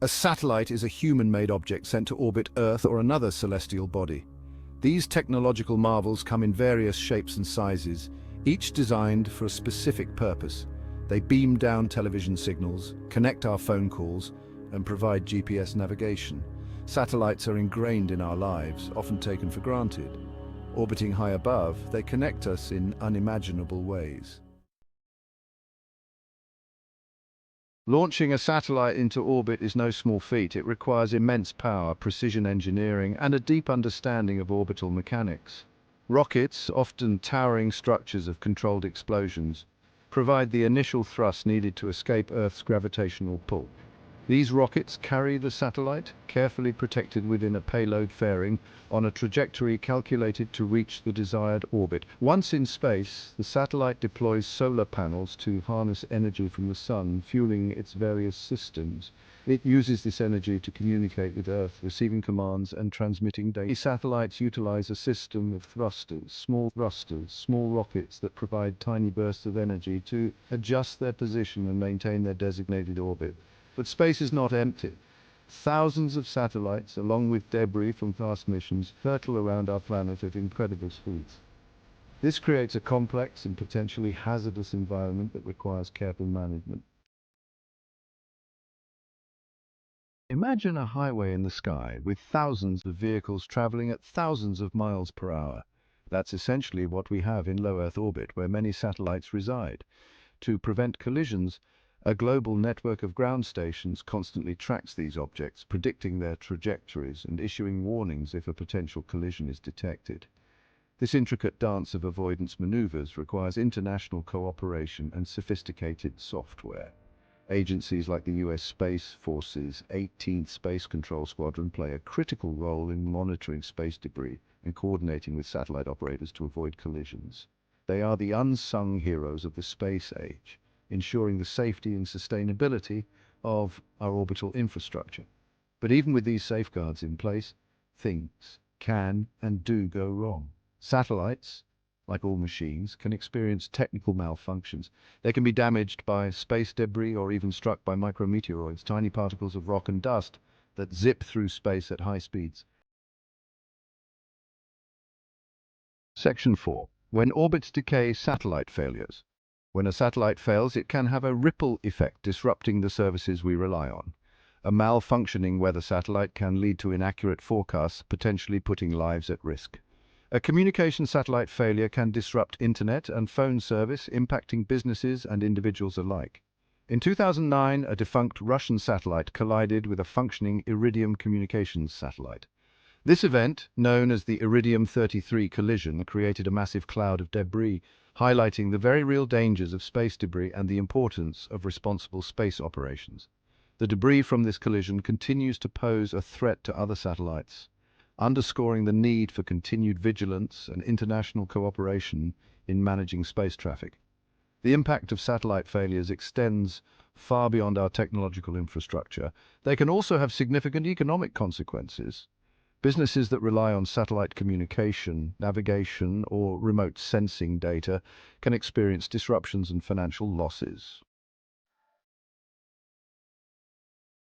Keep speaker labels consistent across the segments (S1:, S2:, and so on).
S1: A satellite is a human-made object sent to orbit Earth or another celestial body. These technological marvels come in various shapes and sizes, each designed for a specific purpose. They beam down television signals, connect our phone calls, and provide GPS navigation. Satellites are ingrained in our lives, often taken for granted. Orbiting high above, they connect us in unimaginable ways. Launching a satellite into orbit is no small feat. It requires immense power, precision engineering, and a deep understanding of orbital mechanics. Rockets, often towering structures of controlled explosions, provide the initial thrust needed to escape Earth's gravitational pull. These rockets carry the satellite, carefully protected within a payload fairing, on a trajectory calculated to reach the desired orbit. Once in space, the satellite deploys solar panels to harness energy from the sun, fueling its various systems. It uses this energy to communicate with Earth, receiving commands and transmitting data. These satellites utilize a system of small rockets that provide tiny bursts of energy to adjust their position and maintain their designated orbit. But space is not empty. Thousands of satellites, along with debris from past missions, hurtle around our planet at incredible speeds. This creates a complex and potentially hazardous environment that requires careful management. Imagine a highway in the sky with thousands of vehicles traveling at thousands of miles per hour. That's essentially what we have in low Earth orbit, where many satellites reside. To prevent collisions, a global network of ground stations constantly tracks these objects, predicting their trajectories and issuing warnings if a potential collision is detected. This intricate dance of avoidance maneuvers requires international cooperation and sophisticated software. Agencies like the US Space Force's 18th Space Control Squadron play a critical role in monitoring space debris and coordinating with satellite operators to avoid collisions. They are the unsung heroes of the space age, ensuring the safety and sustainability of our orbital infrastructure. But even with these safeguards in place, things can and do go wrong. Satellites, like all machines, can experience technical malfunctions. They can be damaged by space debris or even struck by micrometeoroids, tiny particles of rock and dust that zip through space at high speeds. Section 4. When orbits decay, satellite failures. When a satellite fails, it can have a ripple effect, disrupting the services we rely on. A malfunctioning weather satellite can lead to inaccurate forecasts, potentially putting lives at risk. A communication satellite failure can disrupt internet and phone service, impacting businesses and individuals alike. In 2009, a defunct Russian satellite collided with a functioning Iridium communications satellite. This event, known as the Iridium 33 collision, created a massive cloud of debris, highlighting the very real dangers of space debris and the importance of responsible space operations. The debris from this collision continues to pose a threat to other satellites, underscoring the need for continued vigilance and international cooperation in managing space traffic. The impact of satellite failures extends far beyond our technological infrastructure. They can also have significant economic consequences. Businesses that rely on satellite communication, navigation, or remote sensing data can experience disruptions and financial losses.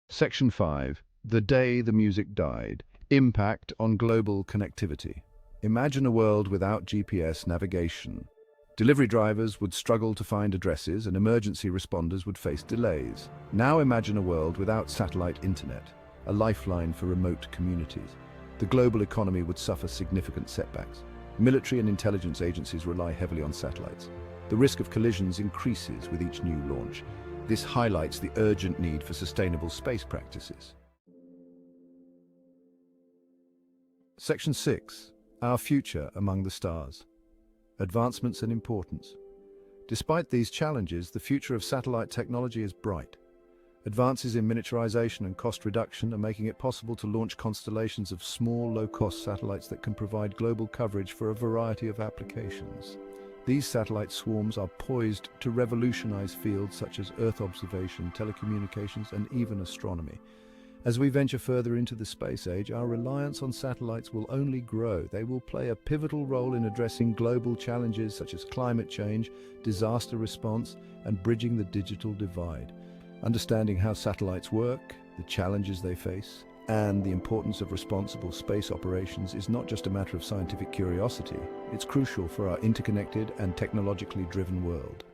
S1: Section 5. The Day the Music Died. Impact on global connectivity. Imagine a world without GPS navigation. Delivery drivers would struggle to find addresses and emergency responders would face delays. Now imagine a world without satellite internet, a lifeline for remote communities. The global economy would suffer significant setbacks. Military and intelligence agencies rely heavily on satellites. The risk of collisions increases with each new launch. This highlights the urgent need for sustainable space practices. Section 6. Our future among the stars. Advancements and importance. Despite these challenges, the future of satellite technology is bright. Advances in miniaturization and cost reduction are making it possible to launch constellations of small, low-cost satellites that can provide global coverage for a variety of applications. These satellite swarms are poised to revolutionize fields such as Earth observation, telecommunications, and even astronomy. As we venture further into the space age, our reliance on satellites will only grow. They will play a pivotal role in addressing global challenges such as climate change, disaster response, and bridging the digital divide. Understanding how satellites work, the challenges they face, and the importance of responsible space operations is not just a matter of scientific curiosity, it's crucial for our interconnected and technologically driven world.